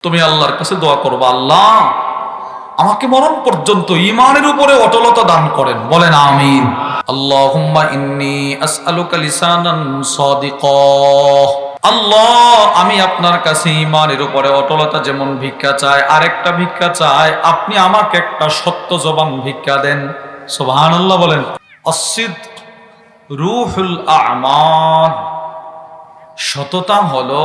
তুমি আল্লাহর কাছে দোয়া করবা, আল্লাহ আমাকে মরণ পর্যন্ত ঈমানের উপরে অটলতা দান করেন। বলেন আমিন। আল্লাহুম্মা ইন্নী আসআলুকা লিসানান সাদিকা। আল্লাহ, আমি আপনার কাছে ঈমানের উপরে অটলতা যেমন ভিক্ষা চাই, আরেকটা ভিক্ষা চাই, আপনি আমাকে একটা সত্য জবান ভিক্ষা দেন। সুবহানাল্লাহ বলেন। আসিদক রূহুল আমাল। সততা হলো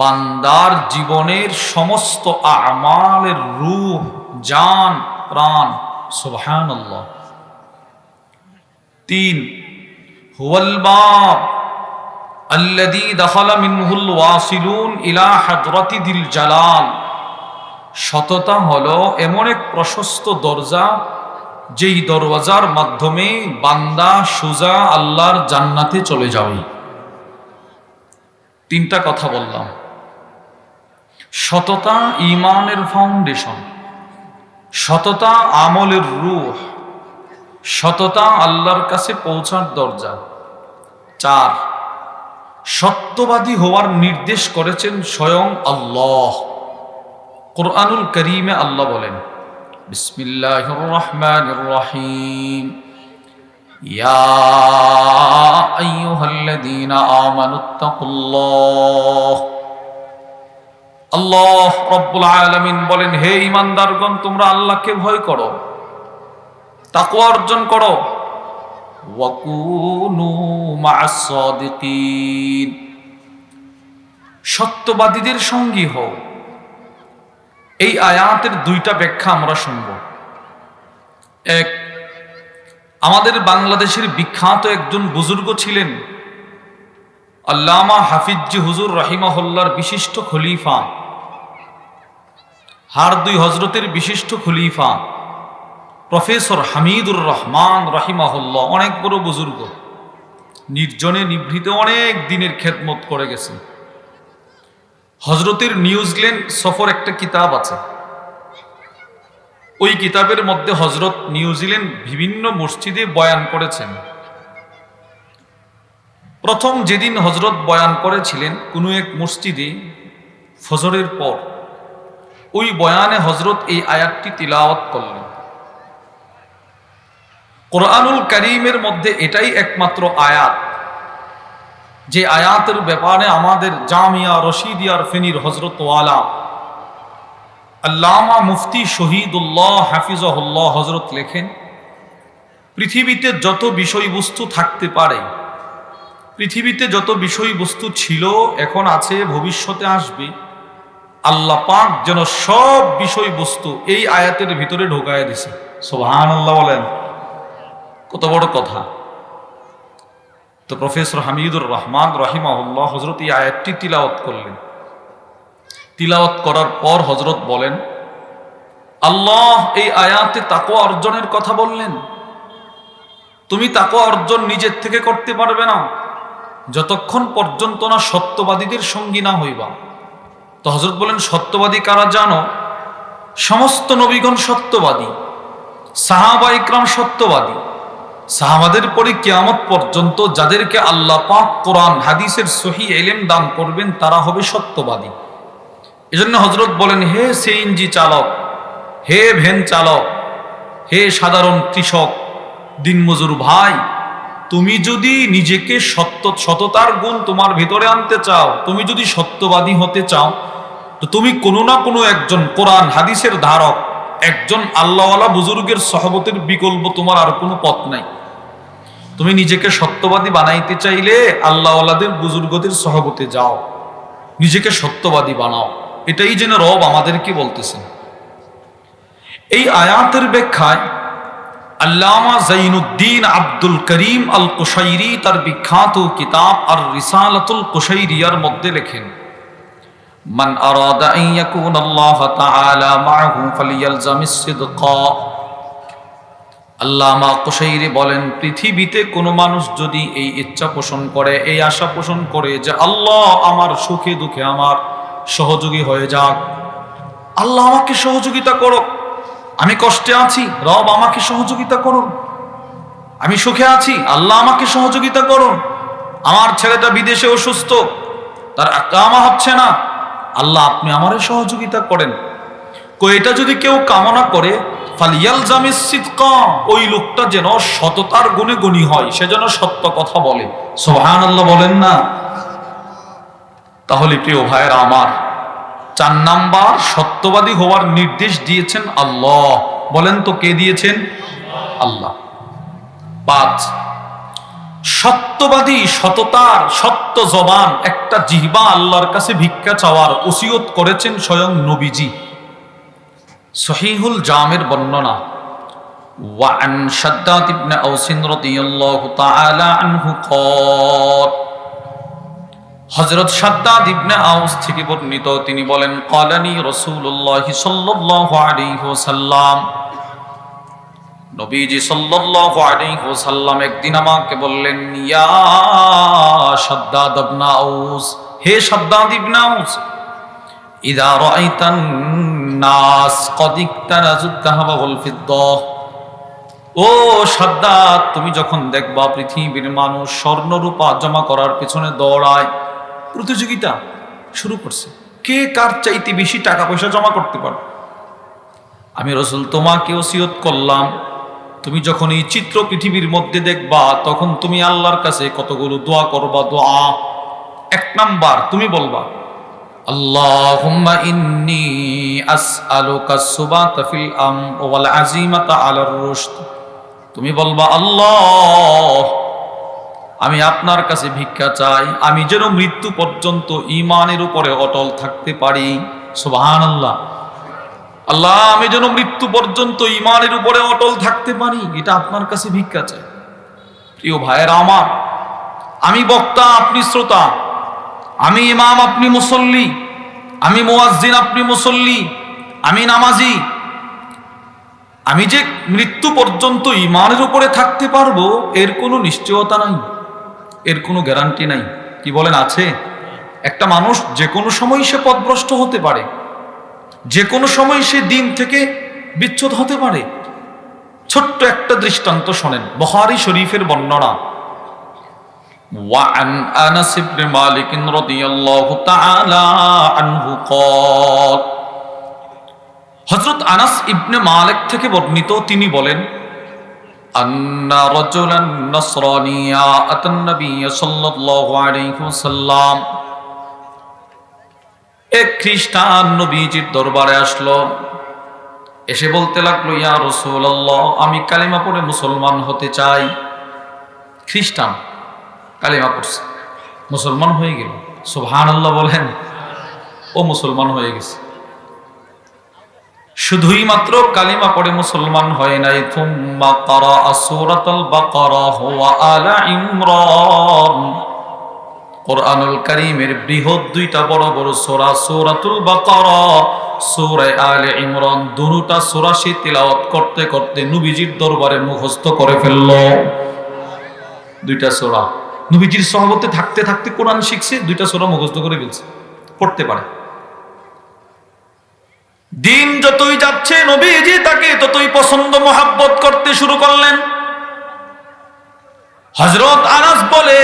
বান্দার জীবনের সমস্ত আমালের রূহ, জান, প্রাণ। সুবহানাল্লাহ। 3 হুয়াল বাব আল্লাযী দাখালা মিনহুল ওয়াসিলুন ইলা হাদরাতি দিল জালাল। সততা হলো এমন এক প্রশস্ত দরজা, যেই দরওয়াজার মাধ্যমে বান্দা সোজা আল্লাহর জান্নাতে চলে যাবে। 3টা কথা বললাম। সততা ঈমানের ফাউন্ডেশন, সততা আমলের রূহ, সততা আল্লাহর কাছে পৌঁছার দরজা। 4 সত্যবাদী হওয়ার নির্দেশ করেছেন স্বয়ং আল্লাহ। কুরআনুল কারীমে আল্লাহ বলেন, বিসমিল্লাহির রহমানির রহিম, ইয়া আইয়ুহাল্লাযীনা আমানুত্তাকুল্লাহ। আল্লাহ রব্বুল আলামিন বলেন, হে ঈমানদারগণ, তোমরা আল্লাহকে ভয় করো, তাকওয়া অর্জন করো। ওয়া কুনু মা'আস সাদিকিন। সত্যবাদীদের সঙ্গী হও। এই আয়াতের 2টা ব্যাখ্যা আমরা শুনব। এক, আমাদের বাংলাদেশের বিখ্যাত একজন বুজুর্গ ছিলেন আল্লামা হাফিজি হুজুর রাহিমাহুল্লাহর বিশিষ্ট খলিফা, হার 2 হজরতের বিশিষ্ট খলিফা প্রফেসর হামিদুর রহমান রাহিমাহুল্লাহ। অনেক বড় বুজুর্গ, নির্জনে নিভৃতে অনেক দিনের খেদমত করে গেছেন। হজরতের নিউজিল্যান্ড সফর একটা কিতাব আছে। ওই কিতাবের মধ্যে হজরত নিউজিল্যান্ড বিভিন্ন মসজিদে বয়ান করেছেন। প্রথম যেদিন হজরত বয়ান করেছিলেন কোনো এক মসজিদে ফজরের পর, ওই বয়ানে হজরত এই আয়াতটি তিলাওয়াত করলেন। কুরআনুল কারীমের মধ্যে এটাই একমাত্র আয়াত, যে আয়াতের ব্যাপারে আমাদের জামিয়া রশিদিয়ার ফেনীর হজরত ওয়ালা আল্লামা মুফতি শহীদুল্লাহ হাফিজাহুল্লাহ হজরত লেখেন, পৃথিবীতে যত বিষয়বস্তু থাকতে পারে, পৃথিবীতে যত বিষয়বস্তু ছিল, এখন আছে, ভবিষ্যতে আসবে, আল্লাহ পাক যেন সব বিষয়বস্তু এই আয়াতের ভিতরে ঢোকায় দিছে। সুবহানাল্লাহ বলেন। কত বড় কথা। তো প্রফেসর হামিদুর রহমান রাহিমাহুল্লাহ হজরত এই আয়াতটি তিলাওয়াত করলেন। তিলাওয়াত করার পর হজরত বলেন, আল্লাহ এই আয়াতে তাকওয়া অর্জনের কথা বললেন। তুমি তাকওয়া অর্জন নিজের থেকে করতে পারবে না যতক্ষণ পর্যন্ত না সত্যবাদীদের সঙ্গী না হইবা। তো হজরত বলেন, সত্যবাদী কারা জানো? সমস্ত নবীগণ সত্যবাদী, সাহাবা ইকরাম সত্যবাদী। সাহাবাদের পরে কিয়ামত পর্যন্ত যাদেরকে আল্লাহ পাক কোরআন হাদিসের সহি ইলম দান করবেন, তারা হবে সত্যবাদী। এজন্য হযরত বলেন, হে সিএনজি চালক, হে ভ্যান চালক, হে সাধারণ কৃষক, দিনমজুর ভাই, তুমি যদি নিজেকে সততার গুণ তোমার ভিতরে আনতে চাও, তুমি যদি সত্যবাদী হতে চাও, তো তুমি কোনো না কোনো একজন কোরআন হাদিসের ধারক, একজন আল্লাহওয়ালা বুজুর্গের সহবতের বিকল্প তোমার আর কোনো পথ নাই। তুমি নিজেকে সত্যবাদী বানাইতে চাইলে আল্লাহওয়ালাদের বুজুর্গদের সহবতে যাও, নিজেকে সত্যবাদী বানাও। এটাই যেন রব আমাদেরকে বলতেছেন। এই আয়াতের ব্যাখ্যায় আল্লামা জাইনুদ্দিন আব্দুল করিম আল কুশাইরি তার বিখ্যাত কিতাব আর রিসালাতুল কুশাইরিয়ার মধ্যে লেখেন, মান আরাদা আন ইয়াকুনা আল্লাহ তাআলা মা'হু ফালিয়ালজামিস সিদকা। আল্লামা কুশাইরি বলেন, পৃথিবীতে কোনো মানুষ যদি এই ইচ্ছা পোষণ করে, এই আশা পোষণ করে যে আল্লাহ আমার সুখে দুঃখে আমার সহযোগী হয়ে যাক, আল্লাহ আমাকে সহযোগিতা করো, আমি কষ্টে আছি, রব আমাকে সহযোগিতা করুন, আমি সুখে আছি, আল্লাহ আমাকে সহযোগিতা করুন, আমার ছেলেটা বিদেশে অসুস্থ, তার ইকামা হচ্ছে না, আল্লাহ আপনি আমারে সহযোগিতা করেন। এটা যদি কেউ কামনা করে ফালিয়ালজামিস সিদকা, ওই লোকটা যেন সততার গুণে গুণী হয়, সে যেন সত্য কথা বলে। সুবহানাল্লাহ বলেন না? তাহলে প্রিয় ভাইয়েরা আমার, 4 নাম্বার সত্যবাদী হওয়ার নির্দেশ দিয়েছেন আল্লাহ। বলেন তো কে দিয়েছেন? আল্লাহ। 5, সত্যবাদী, সততার, সত্য জবান, একটা জিহ্বা আল্লাহর কাছে ভিক্ষা চাওয়ার ওসিয়ত করেছেন স্বয়ং নবীজি। সহিহুল জামের বর্ণনা, ওয়ান শাদ্দাদ ইবনে আওস রাদিয়াল্লাহু তাআলা আনহু ক্বাল, হযরত শাদ্দাদ ইবনে আওস থেকে বর্ণিত, তিনি বলেন ক্বালানি রাসূলুল্লাহ সাল্লাল্লাহু আলাইহি ওয়াসাল্লাম, নবীজি সাল্লাল্লাহু আলাইহি ওয়াসাল্লাম একদিন আমাকে বললেন, ইয়া শাদ্দাদ ইবনে আওস, হে শাদ্দাদ ইবনে আওস, ইযা রাআইতান নাস ক্বাদ ইকতানাজুত যাহাবা ওয়াল ফিদ্দা, ও শাদ্দাদ, তুমি যখন দেখবা পৃথিবীর মানুষ স্বর্ণ রূপা জমা করার পিছনে দৌড়ায়, প্রতিযোগিতা শুরু করছে, কে কার চাইতে বেশি টাকা পয়সা জমা করতে পারে, আমি রাসূল তোমাকে ওসিয়ত করলাম, তুমি যখন এই চিত্র পৃথিবীর মধ্যে দেখবা, তখন তুমি আল্লাহর কাছে কতগুলো দোয়া করবা। দোয়া 1 নাম্বার, তুমি বলবা আল্লাহুম্মা ইন্নী আসআলুকা সুবাতা ফিল আমর ওয়াল আযীমাতা আলার রুশদ। তুমি বলবা, আল্লাহ, আমি আপনার কাছে ভিক্ষা চাই, আমি যেন মৃত্যু পর্যন্ত ঈমানের উপরে অটল থাকতে পারি। সুবহানাল্লাহ। আল্লাহ, আমি যেন মৃত্যু পর্যন্ত ঈমানের উপরে অটল থাকতে পারি, এটা আপনার কাছে ভিক্ষা চাই। প্রিয় ভাইয়েরা আমার, আমি বক্তা, আপনি শ্রোতা, আমি ইমাম, আপনি মুসল্লি, আমি মুয়াজ্জিন, আপনি মুসল্লি, আমি নামাজি, আমি যে মৃত্যু পর্যন্ত ঈমানের উপরে থাকতে পারবো এর কোনো নিশ্চয়তা নাই, এর কোনো গ্যারান্টি নাই। কি বলেন, আছে? একটা মানুষ যে কোনো সময় সে পথভ্রষ্ট হতে পারে, যে কোনো সময় সে দিন থেকে বিচ্যুত হতে পারে। ছোট্ট একটা দৃষ্টান্ত শোনেন, বুখারী শরীফের বর্ণনা, وعن أنس بن مالك رضي الله تعالى عنه قال, হযরত আনাস ইবনে মালিক থেকে বর্ণিত, তিনি বলেন, আন্না রাজুলান নাসরানিয়া আতান নবী সাল্লাল্লাহু আলাইহি ওয়াসাল্লাম, এক খ্রিস্টান নবীজির দরবারে আসলো, এসে বলতে লাগলো, ইয়া রাসূলুল্লাহ, আমি কালিমা পড়ে মুসলমান হতে চাই। খ্রিস্টান কালিমা পড়ছে, মুসলমান হয়ে গেল। সুবহানাল্লাহ বলেন। ও মুসলমান হয়ে গেছে। শুধুই মাত্র কালিমা পড়ে মুসলমান হয় নাই, থুম্মা ক্বারাআ সূরাতুল বাকারা ওয়া আলা ইমরান, কোরআনুল কারীমের বৃহৎ 2টা বড় বড় সূরা, সূরাতুল বাকারা, সূরা আলে ইমরান, দুটোটা সূরা সে তিলাওয়াত করতে করতে নবীজির দরবারে মুখস্থ করে ফেলল। 2টা সূরা নবীজির সহবতে থাকতে থাকতে কোরআন শিখছে, 2টা সূরা মুখস্থ করে ফেলছে, পড়তে পারে। দিন যতই যাচ্ছে নবীজি তাকে ততই পছন্দ মহব্বত করতে শুরু করলেন। হযরত আনাস বলে,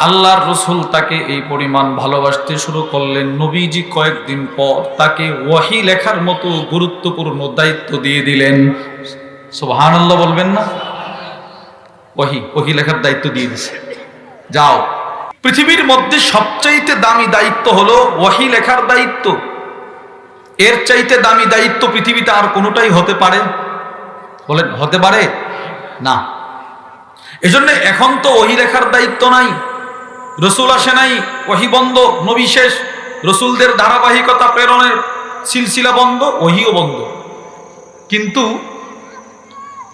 আল্লাহর রাসূল তাকে এই পরিমাণ ভালোবাসতে শুরু করলেন, নবীজি কয়েকদিন পর তাকে ওহী লেখার মতো গুরুত্বপূর্ণ দায়িত্ব দিয়ে দিলেন। সুবহানাল্লাহ বলবেন না? ওহী লেখার দায়িত্ব দিয়ে দিছে। যাও, পৃথিবীর মধ্যে সবচাইতে দামি দায়িত্ব হলো ওহী লেখার দায়িত্ব। এর চাইতে দামি দায়িত্ব পৃথিবীতে আর কোনোটাই হতে পারে? বলেন, হতে পারে না। এজন্য এখন তো ওহী লেখার দায়িত্ব নাই, রসুল আসে নাই, ওহী বন্ধ, নবী শেষ, রসুলদের ধারাবাহিকতা প্রেরণের সিলসিলা বন্ধ, ওহীও বন্ধ। কিন্তু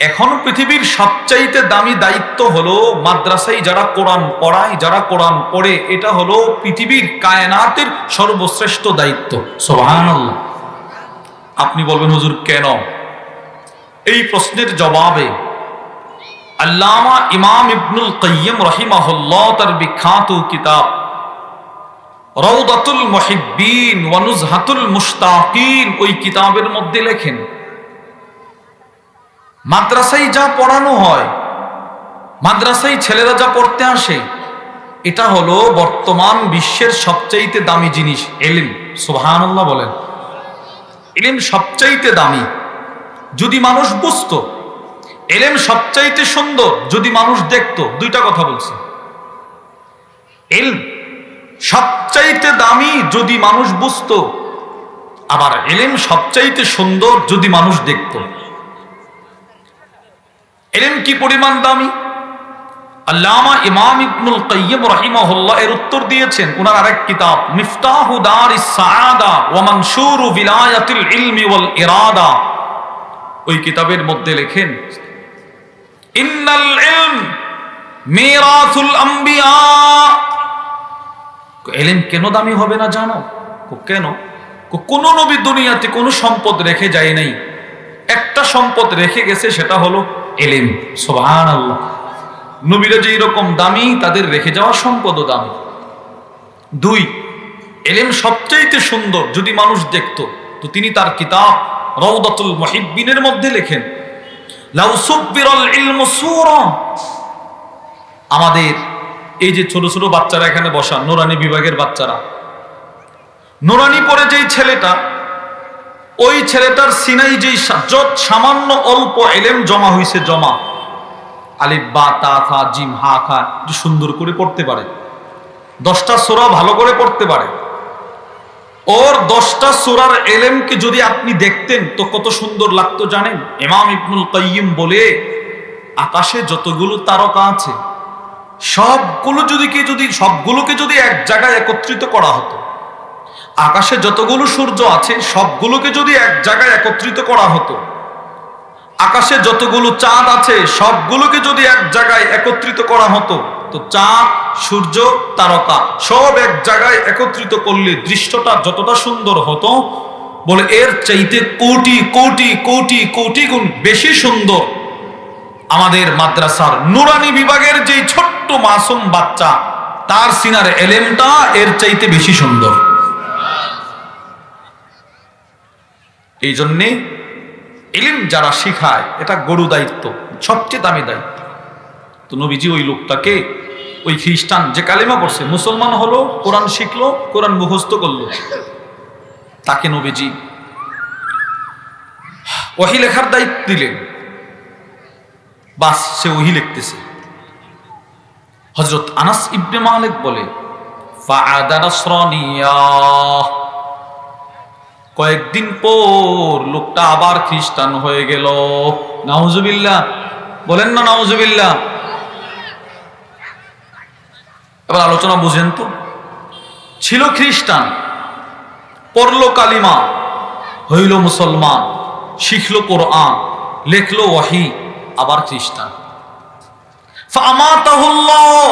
এখন পৃথিবীর সবচাইতে দামি দায়িত্ব হলো মাদ্রাসায় যারা কোরআন পড়ায়, যারা কোরআন পড়ে, এটা হলো পৃথিবীর কায়নাতের সর্বশ্রেষ্ঠ দায়িত্ব। সুবহানাল্লাহ। আপনি বলবেন, হুজুর কেন? এই প্রশ্নের জবাবে আল্লামা ইমাম ইবনুল কাইয়্যিম রাহিমাহুল্লাহ তার বিখ্যাত কিতাব রাউদাতুল মুহিব্বিন ওয়া নুজহাতুল মুশতাকিন, ওই কিতাবের মধ্যে লেখেন, মাদ্রাসায় যা পড়ানো হয়, মাদ্রাসায় ছেলেরা যা পড়তে আসে, এটা হলো বর্তমান বিশ্বের সবচাইতে দামি জিনিস ইলম। সুবহানাল্লাহ বলেন। ইলম সবচাইতে দামি যদি মানুষ বুঝতো, ইলম সবচাইতে সুন্দর যদি মানুষ দেখতো। দুইটা কথা বলছে। ইলম সবচাইতে দামি যদি মানুষ বুঝতো, আবার ইলম সবচাইতে সুন্দর যদি মানুষ দেখতো। ইলম কি পরিমাণ দামি? আল্লামা ইমাম ইবনুল কাইয়্যিম রাহিমাহুল্লাহ এর উত্তর দিয়েছেন ওনার আরেক কিতাব মিফতাহু দারিস সাআদা ওয়া মানশুরু ভিলায়াতিল ইলমি ওয়াল ইরাদা। ওই কিতাবের মধ্যে লেখেন ইন্নাল ইলম মিরাসুল আম্বিয়া। ইলম কেন দামি হবে না জানো? কেন? কোন নবী দুনিয়াতে কোন সম্পদ রেখে যায় নাই, একটা সম্পদ রেখে গেছে, সেটা হলো ইলম। সুবহানাল্লাহ। নবীরা যে এরকম দামি, তাদের রেখে যাওয়া সম্পদও দামি। দুই, ইলম সবচাইতে সুন্দর যদি মানুষ দেখতো, তো তিনি তার কিতাব রাউদাতুল মুহিব্বিনের মধ্যে লেখেন লাউ সুব্বিরাল ইলমু সূরা। আমাদের এই যে ছোট ছোট বাচ্চারা এখানে বসা, নুরানি বিভাগের বাচ্চারা, নুরানি পড়ে যেই ছেলেটা, ওই ছেলেটার সিনাই যেই সামান্য অল্প ইলম জমা হইছে, জমা আলিফ বা তা থা জিম হা খা সুন্দর করে পড়তে পারে, 10টা সূরা ভালো করে পড়তে পারে, ওর 10টা সূরার ইলমকে যদি আপনি দেখতেন তো কত সুন্দর লাগতো জানেন? ইমাম ইবনুল কাইয়্যিম বলে আকাশে যতগুলো তারকা আছে সবগুলোকে যদি এক জায়গায় একত্রিত করা হতো, আকাশে যতগুলো সূর্য আছে সবগুলোকে যদি এক জায়গায় একত্রিত করা হতো, আকাশে যতগুলো চাঁদ আছে সবগুলোকে যদি এক জায়গায় একত্রিত করা হতো, তো চাঁদ, সূর্য, তারকা সব এক জায়গায় একত্রিত করলে দৃশ্যটা যতটা সুন্দর হতো, বলে এর চাইতে কোটি কোটি কোটি কোটি গুণ বেশি সুন্দর আমাদের মাদ্রাসার নুরানি বিভাগের যে ছোট্ট মাসুম বাচ্চা, তার সিনার ইলমটা এর চাইতে বেশি সুন্দর। এই জন্যে ইলম যারা শিখায় এটা গরু দায়িত্ব, সবচেয়ে দামি দায়িত্ব। তো নবীজি ওই লোকটাকে, ওই খ্রিস্টান যে কালিমা পড়ছে, মুসলমান হলো, কোরআন শিখলো, কোরআন মুখস্থ করলো, তাকে নবীজি ওহী লেখার দায়িত্ব দিলেন। বাস সে ওহী লিখতেছে। হযরত আনাস ইবনে মালিক বলে ফাআদা নাসরানিয়া, কয়েকদিন পর লোকটা আবার খ্রিস্টান হয়ে গেল। নাউজুবিল্লাহ বলেন না, নাউজুবিল্লাহ। এবার আলোচনা বুঝেন তো। ছিল খ্রিস্টান, পড়লো কালিমা, হইল মুসলমান, শিখলো কোরআন, লেখলো ওহী, আবার খ্রিস্টান। ফামাতাহুল্লাহ।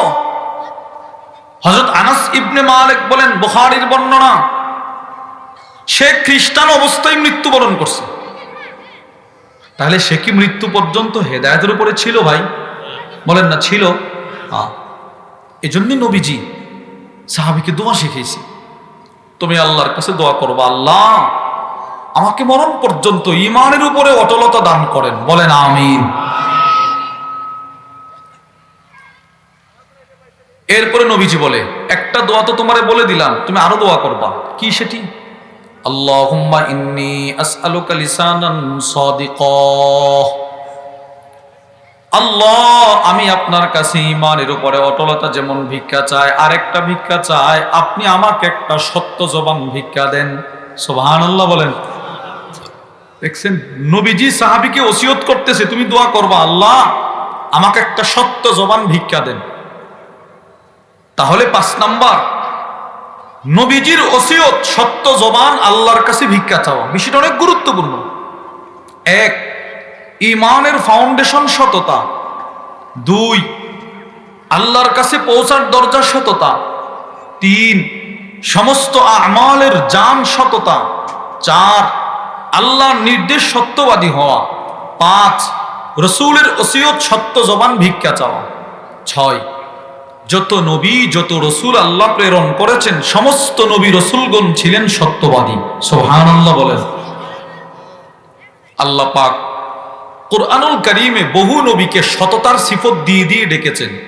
হযরত আনাস ইবনে মালিক বলেন, বুখারীর বর্ণনা, সে খ্রিস্টান অবস্থায় মৃত্যুবরণ করছে। তাহলে সে কি মৃত্যু পর্যন্ত হেদায়েতের উপরে ছিল? ভাই বলেন না, ছিল। এজন্য নবীজি সাহাবীকে দোয়া শিখিয়েছে, তুমি আল্লাহর কাছে দোয়া করবা, আল্লাহ আমাকে মরণ পর্যন্ত ঈমানের উপরে অটলতা দান করেন। বলেন আমিন। এরপরে নবীজি বলে, একটা দোয়া তো তোমারে বলে দিলাম, তুমি আরো দোয়া করবা। কি সেটি? আল্লাহুম্মা ইন্নী আসআলুকা লিসানান সাদিকা। আল্লাহ, আমি আপনার কাছে ঈমানের উপরে অটলতা যেমন ভিক্ষা চাই, আরেকটা ভিক্ষা চাই, আপনি আমাকে একটা সত্য জবান ভিক্ষা দেন। সুবহানাল্লাহ বলেন। দেখছেন, নবীজি সাহাবীকে ওসিয়ত করতেছে, তুমি দোয়া করবা, আল্লাহ আমাকে একটা সত্য জবান ভিক্ষা দেন। তাহলে 5 নাম্বার, নবীজির ওসিয়ত, সত্য জবান আল্লাহর কাছে ভিক্ষা চাওয়া, বিষয়টা অনেক গুরুত্বপূর্ণ। 1, ঈমানের ফাউন্ডেশন সততা। 2, আল্লাহর কাছে পৌঁছার দরজা সততা। 3, সমস্ত আমালের জান সততা। 4, আল্লাহর নির্দেশ সত্যবাদী হওয়া। 5, রাসূলের ওসিয়ত সত্য জবান ভিক্ষা চাওয়া। 6, যত নবী যত রসুল আল্লাহ প্রেরণ করেছেন সমস্ত নবী রসুলগণ ছিলেন সত্যবাদী। সুবহানাল্লাহ বলেন। আল্লাহ পাক কুরআনুল কারীমে বহু নবীকে সততার সিফত দিয়ে দিয়ে ডেকেছেন।